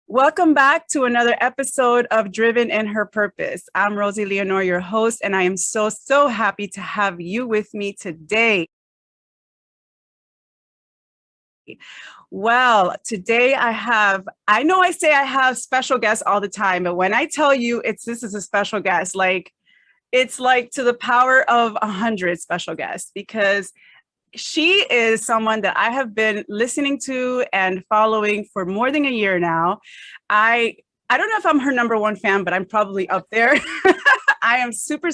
Welcome back to another episode of Driven in Her Purpose. I'm Rosie Leonore, your host, and I am so happy to have you with me today. Well, today I know I say I have special guests all the time, but when I tell you this is a special guest, it's like to the power of 100 special guests, because she is someone that I have been listening to and following for more than a year now. I don't know if I'm her number one fan, but I'm probably up there. I am a super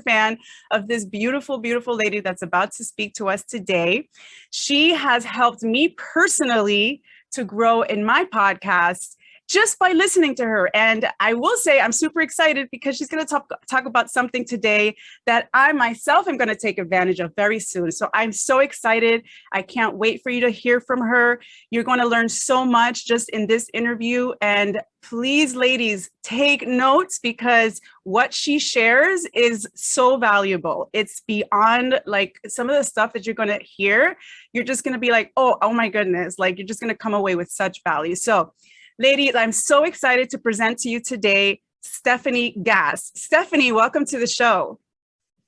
fan of this beautiful lady that's about to speak to us today. She has helped me personally to grow in my podcast just by listening to her. And I will say I'm super excited because she's going to talk about something today that I myself am going to take advantage of very soon. So I'm so excited. I can't wait for you to hear from her. You're going to learn so much just in this interview. And please, ladies, take notes, because what she shares is so valuable. It's beyond some of the stuff that you're going to hear. You're just going to be like, oh my goodness, you're just going to come away with such value. So ladies, I'm so excited to present to you today, Stefanie Gass. Stefanie, welcome to the show.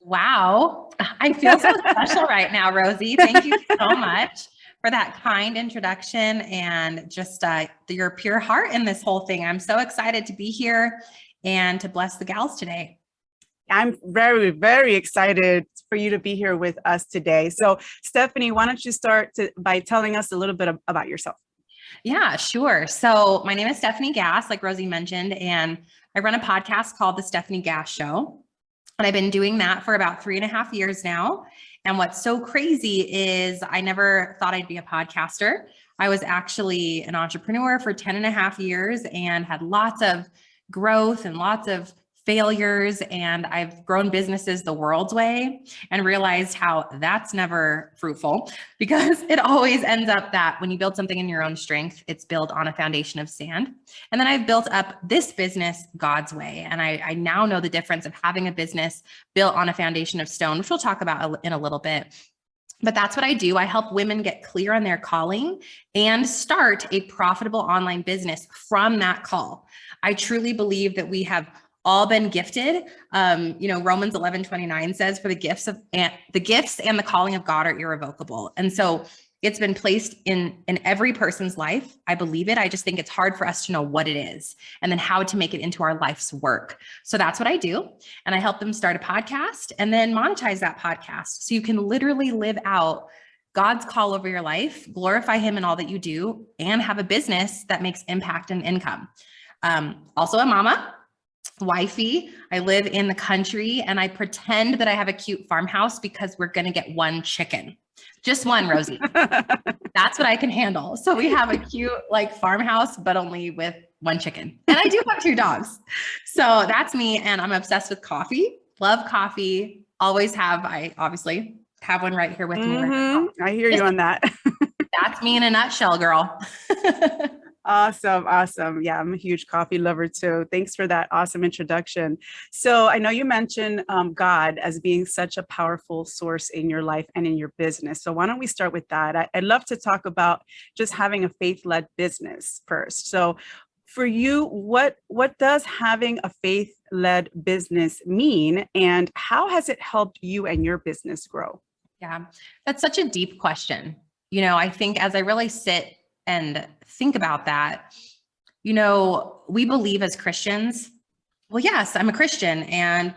Wow. I feel so special right now, Rosie. Thank you so much for that kind introduction and just your pure heart in this whole thing. I'm so excited to be here and to bless the gals today. I'm very excited for you to be here with us today. So Stefanie, why don't you start by telling us a little bit about yourself? Yeah, sure. So my name is Stefanie Gass, like Rosie mentioned, and I run a podcast called the Stefanie Gass Show. And I've been doing that for about 3.5 years now. And what's so crazy is I never thought I'd be a podcaster. I was actually an entrepreneur for 10.5 years and had lots of growth and lots of failures. And I've grown businesses the world's way and realized how that's never fruitful, because it always ends up that when you build something in your own strength, it's built on a foundation of sand. And then I've built up this business God's way. And I now know the difference of having a business built on a foundation of stone, which we'll talk about in a little bit. But that's what I do. I help women get clear on their calling and start a profitable online business from that call. I truly believe that we have all been gifted. Romans 11:29 says, for the gifts and the calling of God are irrevocable. And so it's been placed in every person's life. I believe it. I just think it's hard for us to know what it is and then how to make it into our life's work. So that's what I do. And I help them start a podcast and then monetize that podcast. So you can literally live out God's call over your life, glorify him in all that you do, and have a business that makes impact and income. Also a mama, wifey. I live in the country and I pretend that I have a cute farmhouse because we're going to get one chicken. Just one, Rosie. That's what I can handle. So we have a cute farmhouse, but only with one chicken. And I do have 2 dogs. So that's me. And I'm obsessed with coffee. Love coffee. Always have. I obviously have one right here with me. Right, I hear you on that. That's me in a nutshell, girl. Awesome. Yeah, I'm a huge coffee lover too. Thanks for that awesome introduction. So I know you mentioned God as being such a powerful source in your life and in your business. So why don't we start with that? I'd love to talk about just having a faith-led business first. So for you, what does having a faith-led business mean, and how has it helped you and your business grow? Yeah, that's such a deep question. I think as I really sit and think about that, we believe as Christians, well, yes, I'm a Christian and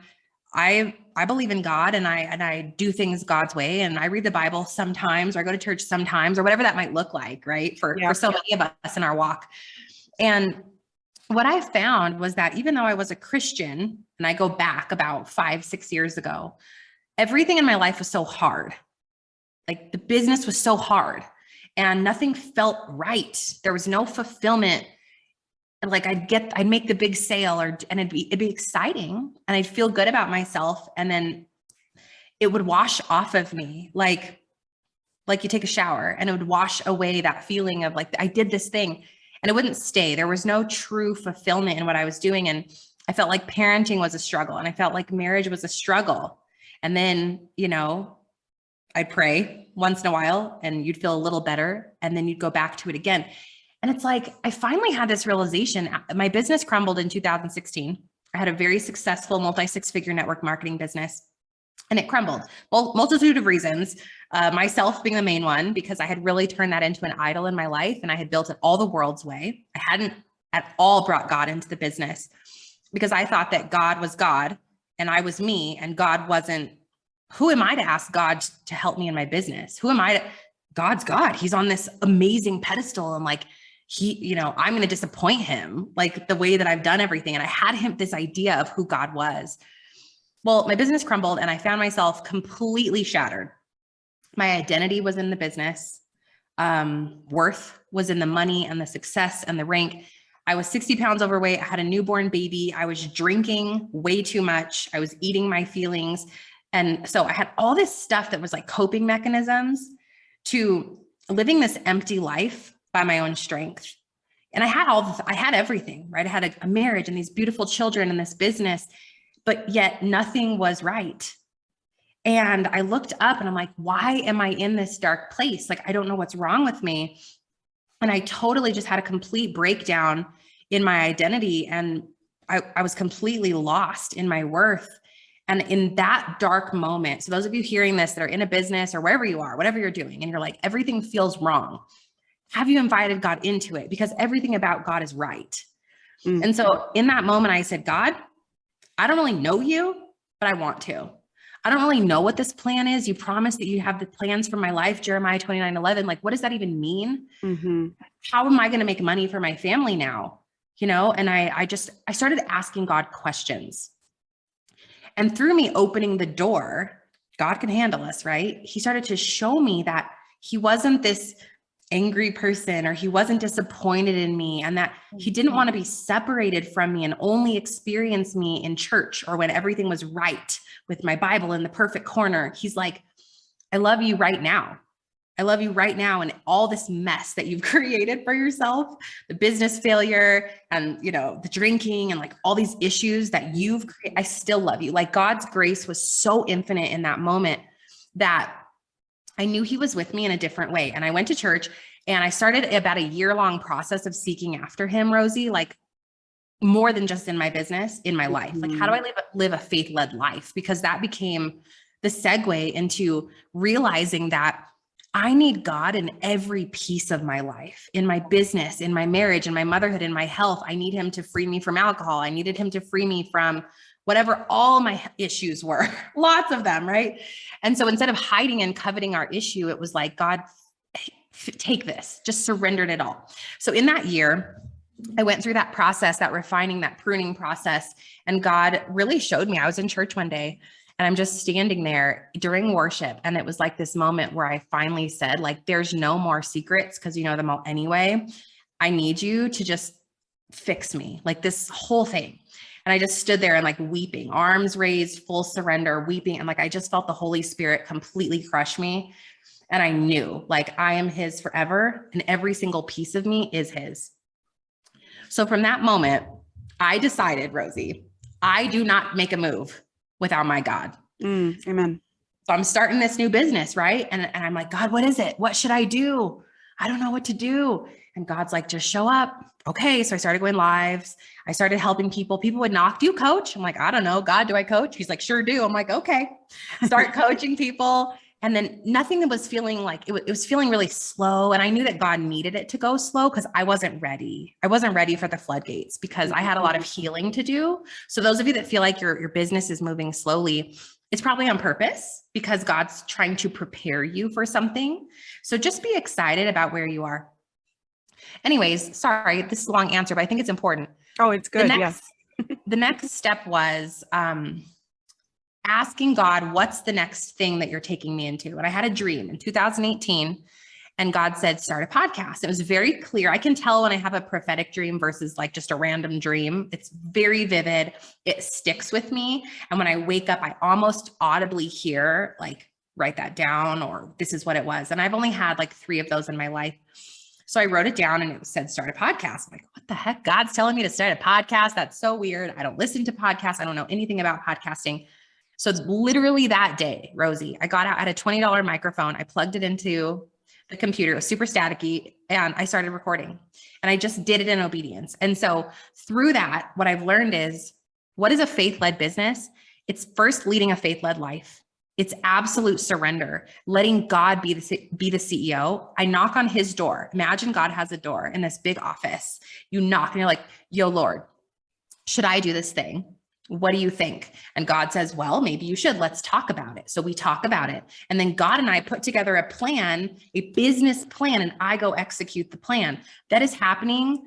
I believe in God and I do things God's way. And I read the Bible sometimes, or I go to church sometimes, or whatever that might look like, right? For so many of us in our walk. And what I found was that even though I was a Christian, and I go back about 5-6 years ago, everything in my life was so hard. The business was so hard. And nothing felt right. There was no fulfillment. And I'd make the big sale and it'd be exciting and I'd feel good about myself. And then it would wash off of me. Like you take a shower and it would wash away that feeling of I did this thing and it wouldn't stay. There was no true fulfillment in what I was doing. And I felt like parenting was a struggle and I felt like marriage was a struggle. And then, I'd pray once in a while and you'd feel a little better and then you'd go back to it again. And it's like, I finally had this realization. My business crumbled in 2016. I had a very successful multi-six-figure network marketing business, and it crumbled. Well, multitude of reasons, myself being the main one, because I had really turned that into an idol in my life, and I had built it all the world's way. I hadn't at all brought God into the business because I thought that God was God and I was me, and God wasn't. Who am I to ask God to help me in my business? Who am I to? God's God. He's on this amazing pedestal, and like, I'm going to disappoint him, like the way that I've done everything. And I had this idea of who God was. Well, my business crumbled and I found myself completely shattered. My identity was in the business. Worth was in the money and the success and the rank. I was 60 pounds overweight. I had a newborn baby. I was drinking way too much. I was eating my feelings. And so I had all this stuff that was like coping mechanisms to living this empty life by my own strength. And I had everything, right? I had a marriage and these beautiful children and this business, but yet nothing was right. And I looked up and I'm like, why am I in this dark place? Like, I don't know what's wrong with me. And I totally just had a complete breakdown in my identity. And I was completely lost in my worth. And in that dark moment, so those of you hearing this that are in a business or wherever you are, whatever you're doing, and you're like, everything feels wrong. Have you invited God into it? Because everything about God is right. Mm. And so in that moment, I said, God, I don't really know you, but I want to. I don't really know what this plan is. You promised that you have the plans for my life, Jeremiah 29:11. Like, what does that even mean? Mm-hmm. How am I going to make money for my family now? And I started asking God questions. And through me opening the door, God can handle us, right? He started to show me that he wasn't this angry person, or he wasn't disappointed in me, and that he didn't want to be separated from me and only experience me in church or when everything was right with my Bible in the perfect corner. He's like, I love you right now. I love you right now. And all this mess that you've created for yourself, the business failure and, the drinking and like all these issues that you've created, I still love you. Like, God's grace was so infinite in that moment that I knew he was with me in a different way. And I went to church and I started about a year-long process of seeking after him, Rosie, like more than just in my business, in my life. Like, how do I live a faith-led life? Because that became the segue into realizing that I need God in every piece of my life, in my business, in my marriage, in my motherhood, in my health. I need him to free me from alcohol. I needed him to free me from whatever all my issues were, lots of them, right? And so instead of hiding and coveting our issue, it was like, God, take this, just surrendered it all. So in that year, I went through that process, that refining, that pruning process, and God really showed me. I was in church one day and I'm just standing there during worship. And it was like this moment where I finally said, like, there's no more secrets because you know them all anyway. I need you to just fix me, like this whole thing. And I just stood there and like weeping, arms raised, full surrender, weeping. And like, I just felt the Holy Spirit completely crush me. And I knew, like, I am his forever and every single piece of me is his. So from that moment, I decided, Rosie, I do not make a move without my God. Amen. So I'm starting this new business, right? And I'm like, God, what is it? What should I do? I don't know what to do. And God's like, just show up. Okay. So I started going lives. I started helping people. People would knock, do you coach? I'm like, I don't know. God, do I coach? He's like, sure do. I'm like, okay. Start coaching people. And then nothing was feeling like, it was feeling really slow. And I knew that God needed it to go slow because I wasn't ready. I wasn't ready for the floodgates because I had a lot of healing to do. So those of you that feel like your business is moving slowly, it's probably on purpose because God's trying to prepare you for something. So just be excited about where you are. Anyways, sorry, this is a long answer, but I think it's important. Oh, it's good. Yes. The next step was asking God, what's the next thing that you're taking me into? And I had a dream in 2018 and God said, start a podcast. It was very clear. I can tell when I have a prophetic dream versus like just a random dream. It's very vivid. It sticks with me. And when I wake up, I almost audibly hear like, write that down, or this is what it was. And I've only had like 3 of those in my life. So I wrote it down and it said, start a podcast. I'm like, what the heck? God's telling me to start a podcast. That's so weird. I don't listen to podcasts. I don't know anything about podcasting. So it's literally that day, Rosie, I got out at a $20 microphone. I plugged it into the computer. It was super staticky, and I started recording, and I just did it in obedience. And so through that, what I've learned is, what is a faith-led business? It's first leading a faith-led life. It's absolute surrender, letting God be the CEO. I knock on his door. Imagine God has a door in this big office. You knock and you're like, yo, Lord, should I do this thing? What do you think? And God says, well, maybe you should. Let's talk about it. So we talk about it. And then God and I put together a plan, a business plan, and I go execute the plan. That is happening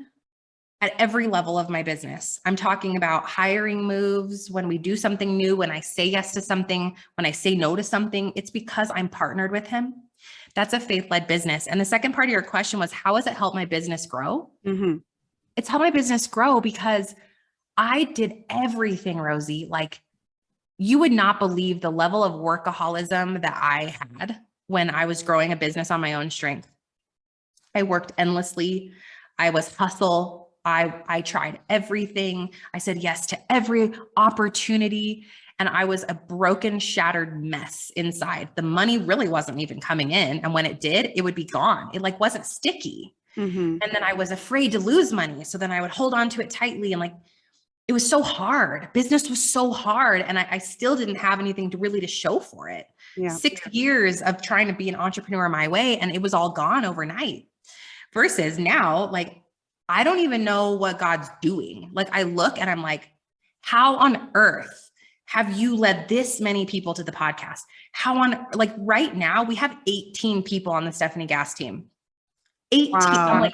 at every level of my business. I'm talking about hiring moves, when we do something new, when I say yes to something, when I say no to something, it's because I'm partnered with him. That's a faith-led business. And the second part of your question was, how has it helped my business grow? Mm-hmm. It's helped my business grow because I did everything, Rosie. Like, you would not believe the level of workaholism that I had when I was growing a business on my own strength. I worked endlessly. I was hustle. I tried everything. I said yes to every opportunity. And I was a broken, shattered mess inside. The money really wasn't even coming in. And when it did, it would be gone. It like wasn't sticky. Mm-hmm. And then I was afraid to lose money. So then I would hold on to it tightly, and like, it was so hard. Business was so hard. And I still didn't have anything to show for it. Yeah. 6 years of trying to be an entrepreneur my way, and it was all gone overnight. Versus now, like, I don't even know what God's doing. Like, I look and I'm like, how on earth have you led this many people to the podcast? How on, like, right now we have 18 people on the Stefanie Gass team. 18. Wow. I'm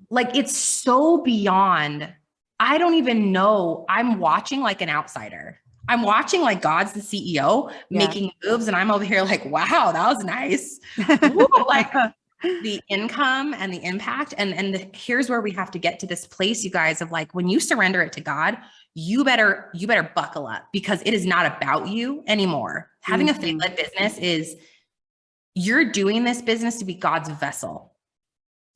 like, it's so beyond. I don't even know. I'm watching like an outsider. I'm watching like God's the CEO making moves. And I'm over here like, wow, that was nice. Ooh, like the income and the impact. And here's where we have to get to this place, you guys, of like, when you surrender it to God, you better buckle up, because it is not about you anymore. Having a faith-led business is, you're doing this business to be God's vessel.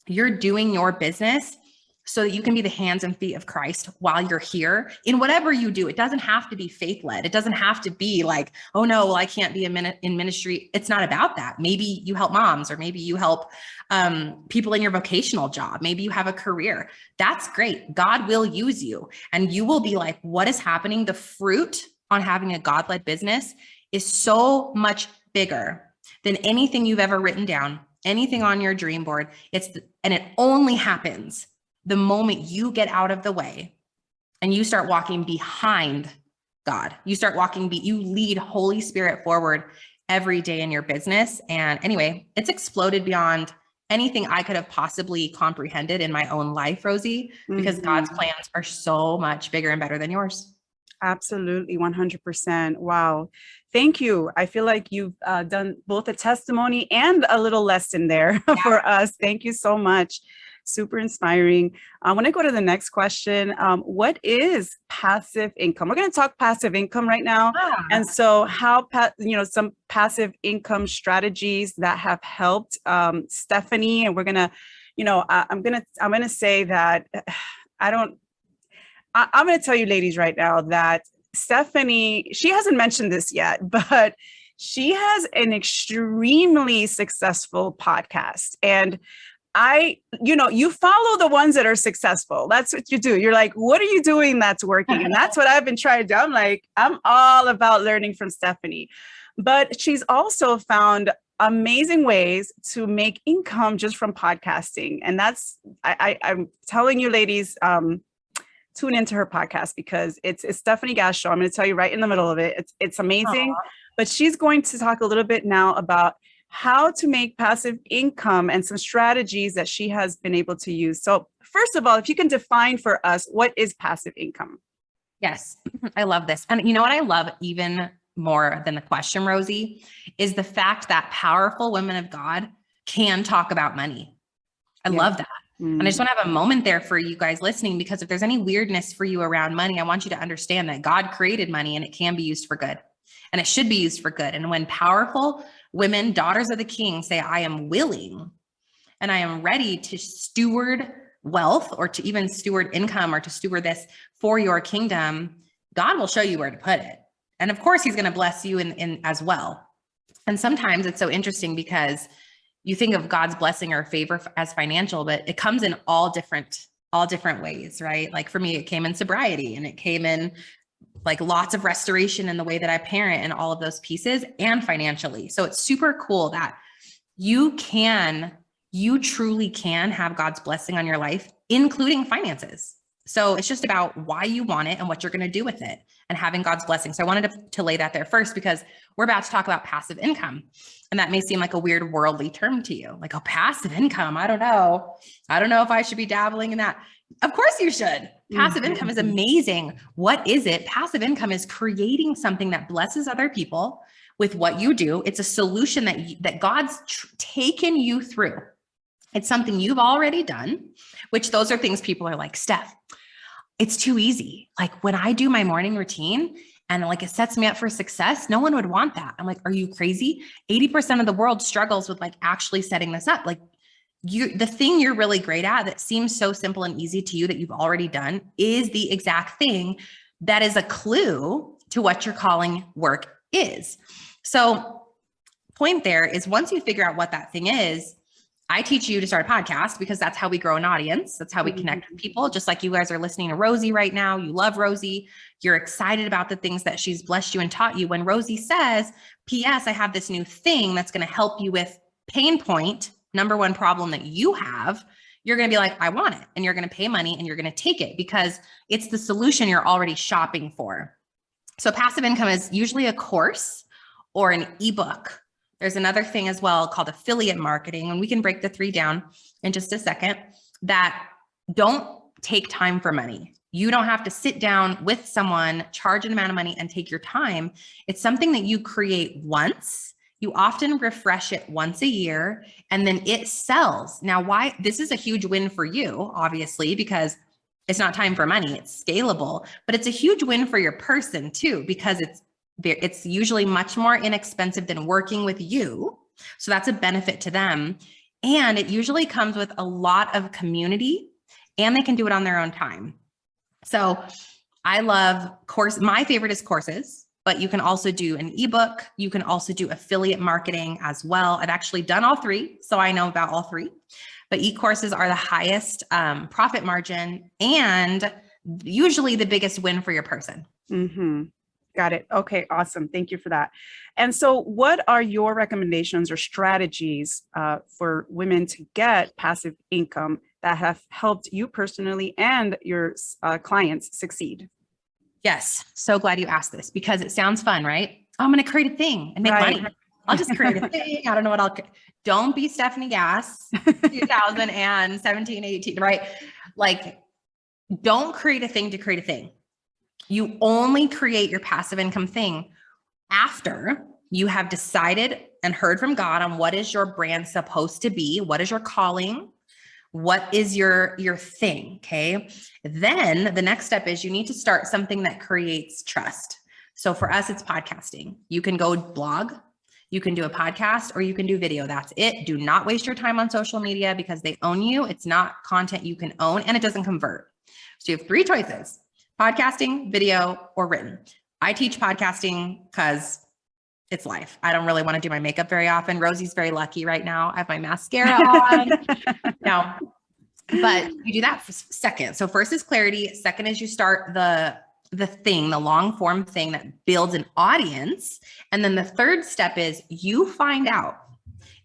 You're doing your business so that you can be the hands and feet of Christ while you're here in whatever you do. It doesn't have to be faith-led. It doesn't have to be like, oh no, well, I can't be in ministry. It's not about that. Maybe you help moms, or maybe you help people in your vocational job. Maybe you have a career. That's great. God will use you, and you will be like, what is happening? The fruit on having a God-led business is so much bigger than anything you've ever written down, anything on your dream board. And it only happens the moment you get out of the way and you start walking behind God. You start walking, you lead Holy Spirit forward every day in your business. And anyway, it's exploded beyond anything I could have possibly comprehended in my own life, Rosie, because God's plans are so much bigger and better than yours. Absolutely. 100%. Wow. Thank you. I feel like you've done both a testimony and a little lesson there for us. Thank you so much. Super inspiring. I want to go to the next question. What is passive income? We're going to talk passive income right now. And so how, some passive income strategies that have helped Stefanie. And we're going to, I'm going to say that I'm going to tell you ladies right now that Stefanie, she hasn't mentioned this yet, but she has an extremely successful podcast. And you follow the ones that are successful. That's what you do. You're like, what are you doing that's working? And that's what I've been trying to do. I'm like, I'm all about learning from Stefanie. But she's also found amazing ways to make income just from podcasting. And that's, I'm telling you ladies, tune into her podcast, because it's Stefanie Gass Show. I'm going to tell you right in the middle of it. It's amazing. But she's going to talk a little bit now about how to make passive income and some strategies that she has been able to use. So first of all, if you can define for us, what is passive income? Yes, I love this. And you know what I love even more than the question, Rosie, is the fact that powerful women of God can talk about money. I love that. And I just want to have a moment there for you guys listening, because if there's any weirdness for you around money, I want you to understand that God created money and it can be used for good, and it should be used for good. And when powerful women, daughters of the King, say, I am willing and I am ready to steward wealth, or to even steward income, or to steward this for your kingdom, God will show you where to put it. And of course, he's going to bless you in as well. And sometimes it's so interesting, because you think of God's blessing or favor as financial, but it comes in all different ways, right? Like for me, it came in sobriety, and it came in like lots of restoration in the way that I parent and all of those pieces, and financially. So it's super cool that you truly can have God's blessing on your life, including finances. So it's just about why you want it and what you're going to do with it, and having God's blessing. So I wanted to lay that there first, because we're about to talk about passive income. And that may seem like a weird worldly term to you. Like, oh, passive income. I don't know. I don't know if I should be dabbling in that. Of course you should. Passive income is amazing. What is it? Passive income is creating something that blesses other people with what you do. It's a solution that God's taken you through. It's something you've already done, which those are things people are like, Steph, it's too easy. Like when I do my morning routine and like it sets me up for success, no one would want that. I'm like, are you crazy? 80% of the world struggles with like actually setting this up. Like the thing you're really great at that seems so simple and easy to you that you've already done is the exact thing that is a clue to what your calling work is. So point there is, once you figure out what that thing is, I teach you to start a podcast, because that's how we grow an audience. That's how we connect with people. Just like you guys are listening to Rosie right now. You love Rosie. You're excited about the things that she's blessed you and taught you. When Rosie says, P.S., I have this new thing that's going to help you with pain point, number one problem that you have, you're going to be like, I want it. And you're going to pay money and you're going to take it, because it's the solution you're already shopping for. So passive income is usually a course or an ebook. There's another thing as well called affiliate marketing, and we can break the three down in just a second, that don't take time for money. You don't have to sit down with someone, charge an amount of money and take your time. It's something that you create once. You often refresh it once a year, and then it sells. Now, why? This is a huge win for you, obviously, because it's not time for money. It's scalable, but it's a huge win for your person too, because it's usually much more inexpensive than working with you. So that's a benefit to them. And it usually comes with a lot of community, and they can do it on their own time. So I love my favorite is courses, but you can also do an ebook. You can also do affiliate marketing as well. I've actually done all three, so I know about all three, but e-courses are the highest profit margin and usually the biggest win for your person. Mm-hmm. Got it. Okay, awesome. Thank you for that. And so what are your recommendations or strategies for women to get passive income that have helped you personally and your clients succeed? Yes. So glad you asked this, because it sounds fun, right? I'm going to create a thing and make money. I'll just create a thing. I don't know what don't be Stefanie Gass 2017, 18, right? Like, don't create a thing to create a thing. You only create your passive income thing after you have decided and heard from God on what is your brand supposed to be, what is your calling, what is your thing, okay? Then the next step is you need to start something that creates trust. So for us, it's podcasting. You can go blog, you can do a podcast, or you can do video. That's it. Do not waste your time on social media, because they own you. It's not content you can own, and it doesn't convert. So you have three choices: podcasting, video, or written. I teach podcasting because it's life. I don't really want to do my makeup very often. Rosie's very lucky right now. I have my mascara on. No, but you do that second. So first is clarity. Second is you start the thing, the long form thing that builds an audience. And then the third step is you find out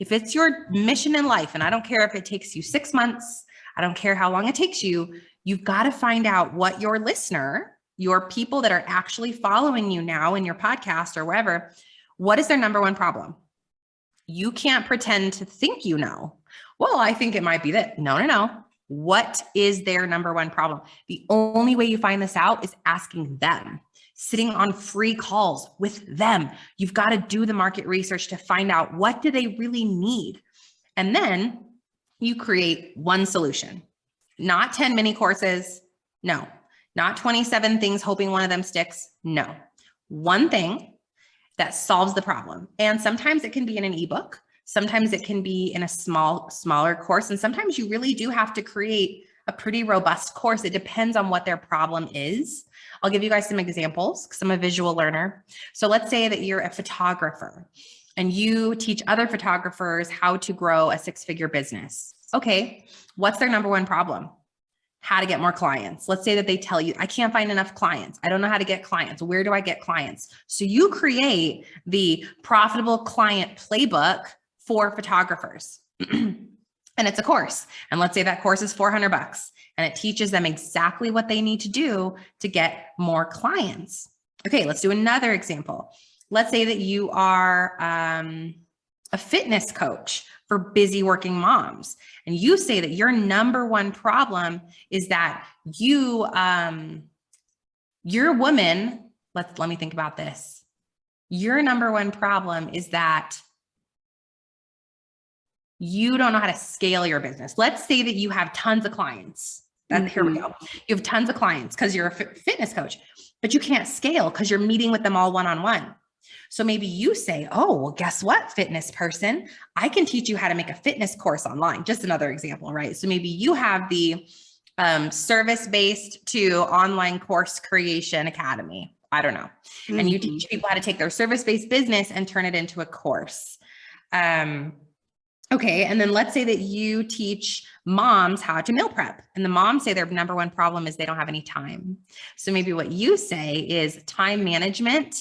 if it's your mission in life. And I don't care if it takes you 6 months. I don't care how long it takes you. You've got to find out what your listener, your people that are actually following you now in your podcast or wherever, what is their number one problem? You can't pretend to think you know. Well, I think it might be that. No. What is their number one problem? The only way you find this out is asking them, sitting on free calls with them. You've got to do the market research to find out what do they really need. And then you create one solution, not 10 mini courses. No, not 27 things, hoping one of them sticks. No, one thing that solves the problem. And sometimes it can be in an ebook. Sometimes it can be in a smaller course. And sometimes you really do have to create a pretty robust course. It depends on what their problem is. I'll give you guys some examples because I'm a visual learner. So let's say that you're a photographer and you teach other photographers how to grow a 6-figure business. Okay, what's their number one problem? How to get more clients. Let's say that they tell you, I can't find enough clients. I don't know how to get clients. Where do I get clients? So you create the profitable client playbook for photographers. And it's a course. And let's say that course is $400 and it teaches them exactly what they need to do to get more clients. Okay, let's do another example. Let's say that you are a fitness coach for busy working moms. And you say that your number one problem is that you're a woman. Let me think about this. Your number one problem is that you don't know how to scale your business. Let's say that you have tons of clients. Here we go. You have tons of clients because you're a fitness coach, but you can't scale because you're meeting with them all one-on-one. So maybe you say, oh, well, guess what, fitness person? I can teach you how to make a fitness course online. Just another example, right? So maybe you have the service-based to online course creation academy. I don't know. And you teach people how to take their service-based business and turn it into a course. Okay. And then let's say that you teach moms how to meal prep, and the moms say their number one problem is they don't have any time. So maybe what you say is time management,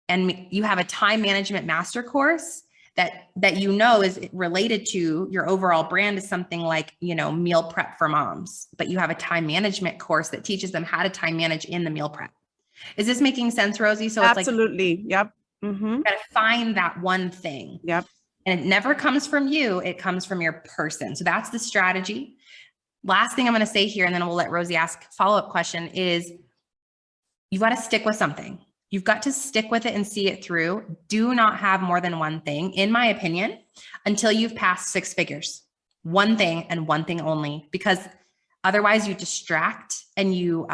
and you have a time management master course that you know is related to your overall brand is something like, meal prep for moms, but you have a time management course that teaches them how to time manage in the meal prep. Is this making sense, Rosie? So it's absolutely. Yep. You gotta find that one thing. Yep. And it never comes from you. It comes from your person. So that's the strategy. Last thing I'm going to say here, and then we'll let Rosie ask a follow-up question, is you've got to stick with something. You've got to stick with it and see it through. Do not have more than one thing, in my opinion, until you've passed 6 figures. One thing and one thing only, because otherwise you distract and you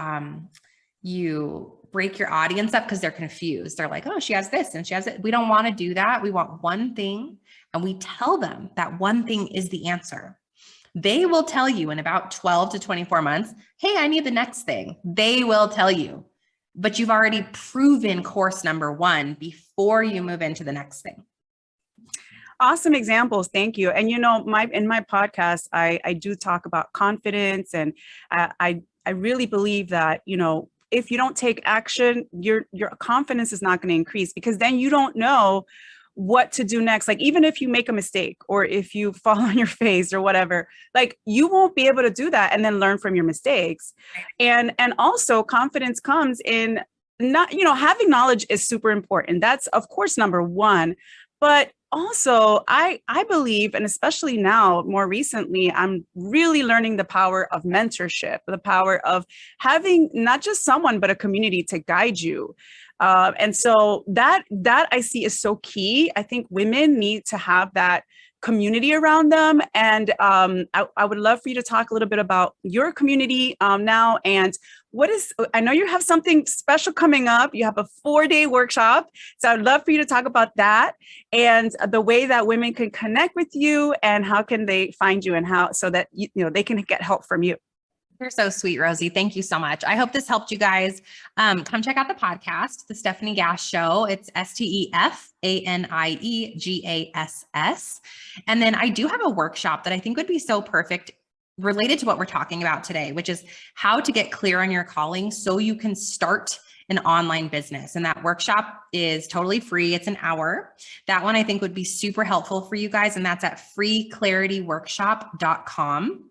break your audience up because they're confused. They're like, oh, she has this and she has it. We don't want to do that. We want one thing. And we tell them that one thing is the answer. They will tell you in about 12 to 24 months, hey, I need the next thing. They will tell you, but you've already proven course number 1 before you move into the next thing. Awesome examples. Thank you. And in my podcast, I do talk about confidence, and I really believe that, if you don't take action, your confidence is not going to increase, because then you don't know what to do next. Like, even if you make a mistake or if you fall on your face or whatever, like, you won't be able to do that and then learn from your mistakes. And also confidence comes in not, having knowledge is super important. That's of course number 1, but also I believe, and especially now, more recently, I'm really learning the power of mentorship, the power of having not just someone, but a community to guide you. And so that I see is so key. I think women need to have that community around them. And I would love for you to talk a little bit about your community now. And I know you have something special coming up. You have a 4-day workshop. So I'd love for you to talk about that and the way that women can connect with you, and how can they find you, and how, so that they can get help from you. You're so sweet, Rosie. Thank you so much. I hope this helped you guys. Come check out the podcast, The Stefanie Gass Show. It's STEFANIEGASS. And then I do have a workshop that I think would be so perfect related to what we're talking about today, which is how to get clear on your calling so you can start an online business. And that workshop is totally free. It's an hour. That one I think would be super helpful for you guys. And that's at freeclarityworkshop.com.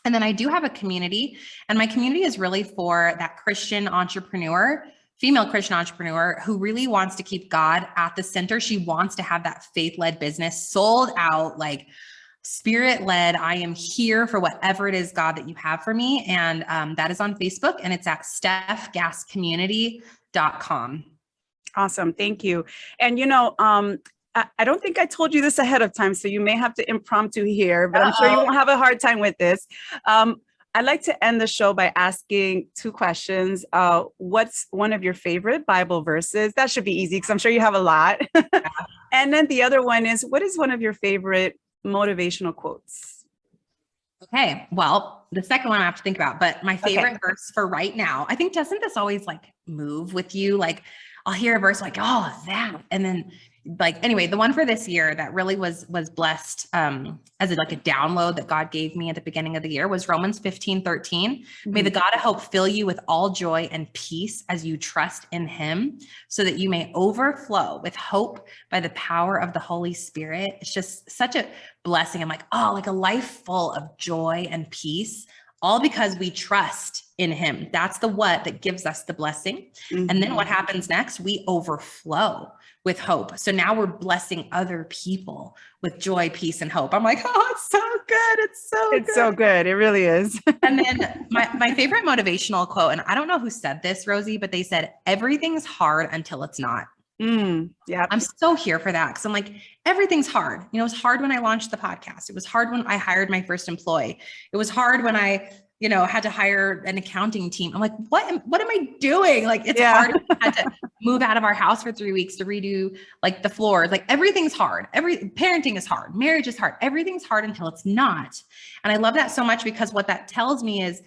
And then I do have a community, and my community is really for that Christian entrepreneur, female Christian entrepreneur who really wants to keep God at the center. She wants to have that faith-led business, sold out, like spirit-led. I am here for whatever it is, God, that you have for me. And that is on Facebook, and it's at stefgasscommunity.com. Awesome. Thank you. And, I don't think I told you this ahead of time, so you may have to impromptu here, but I'm sure you won't have a hard time with this. I'd like to end the show by asking 2 questions. What's one of your favorite Bible verses? That should be easy because I'm sure you have a lot. And then the other one is, what is one of your favorite motivational quotes? Okay. Well, the second one I have to think about, but my favorite verse for right now, I think, doesn't this always like move with you? Like, I'll hear a verse like, oh, that. And then like, anyway, the one for this year that really was blessed as like a download that God gave me at the beginning of the year was Romans 15:13. May the God of hope fill you with all joy and peace as you trust in him, so that you may overflow with hope by the power of the Holy Spirit. It's just such a blessing. I'm like, oh, like a life full of joy and peace, all because we trust in him. That's the what that gives us the blessing. And then what happens next? We overflow with hope. So now we're blessing other people with joy, peace, and hope. I'm like, oh, it's so good. It's so good. It really is. And then my favorite motivational quote, and I don't know who said this, Rosie, but they said, everything's hard until it's not. Yeah. I'm so here for that. Cause I'm like, everything's hard. You know, it was hard when I launched the podcast. It was hard when I hired my first employee. It was hard when I, you know, had to hire an accounting team. I'm like, what am I doing? Like, it's hard. I had to move out of our house for 3 weeks to redo like the floors. Like, everything's hard. Parenting is hard. Marriage is hard. Everything's hard until it's not. And I love that so much, because what that tells me is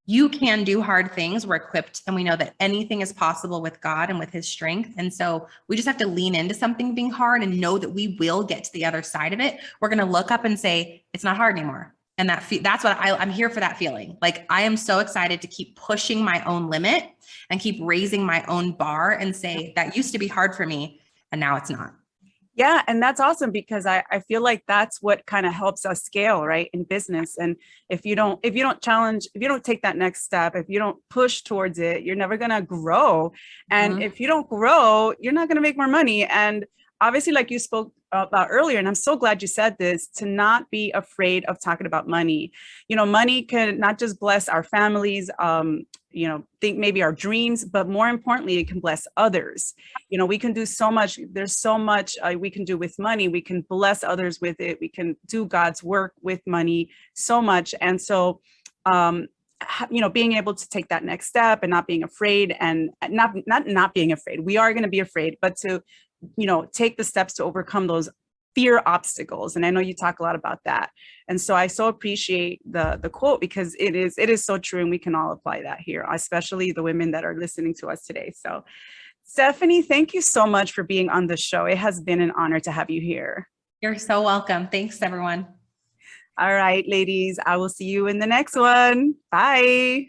you can do hard things. We're equipped, and we know that anything is possible with God and with his strength. And so we just have to lean into something being hard and know that we will get to the other side of it. We're going to look up and say, it's not hard anymore. And that's what I'm here for, that feeling. Like, I am so excited to keep pushing my own limit and keep raising my own bar and say, that used to be hard for me, and now it's not. Yeah. And that's awesome, because I feel like that's what kind of helps us scale, right, in business. And if you don't challenge, if you don't take that next step, if you don't push towards it, you're never going to grow. And if you don't grow, you're not going to make more money. And obviously, like you spoke about earlier, and I'm so glad you said this, to not be afraid of talking about money. You know, money can not just bless our families, you know, think maybe our dreams, but more importantly, it can bless others. You know, we can do so much. There's so much we can do with money. We can bless others with it. We can do God's work with money so much. And so, you know, being able to take that next step and not being afraid, and not being afraid. We are going to be afraid, but to, you know, take the steps to overcome those fear obstacles. And I know you talk a lot about that. And so I so appreciate the quote, because it is so true. And we can all apply that here, especially the women that are listening to us today. So Stefanie, thank you so much for being on the show. It has been an honor to have you here. You're so welcome. Thanks, everyone. All right, ladies, I will see you in the next one. Bye.